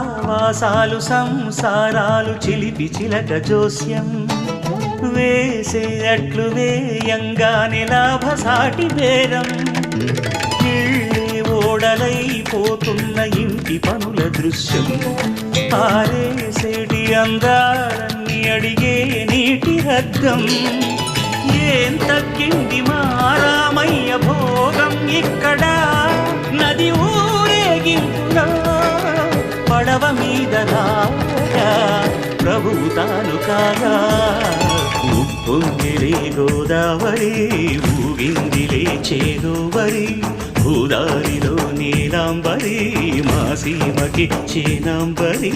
ఆవాసాలు సంసారాలు చిలిపి చిలక జోస్యం వేసే అట్లు వేయంగానే లాభసాటి బేరం ఓడలైపోతున్న ఇంటి పనుల దృశ్యం ఆరేసేటి అందాలన్నీ అడిగే నీటి రద్దం ఏం తగ్గింది మారామయ్య భోగం ఇక్కడ నది ఊరేగింపులో పడవ మీద రాగా ప్రభువు తాను కాగా ఉప్పొంగిలే గోదావరి ఊగిందిలే చేదోవరి భూదారిలో నీలాంబరి మా సీమకి చేనాంబరి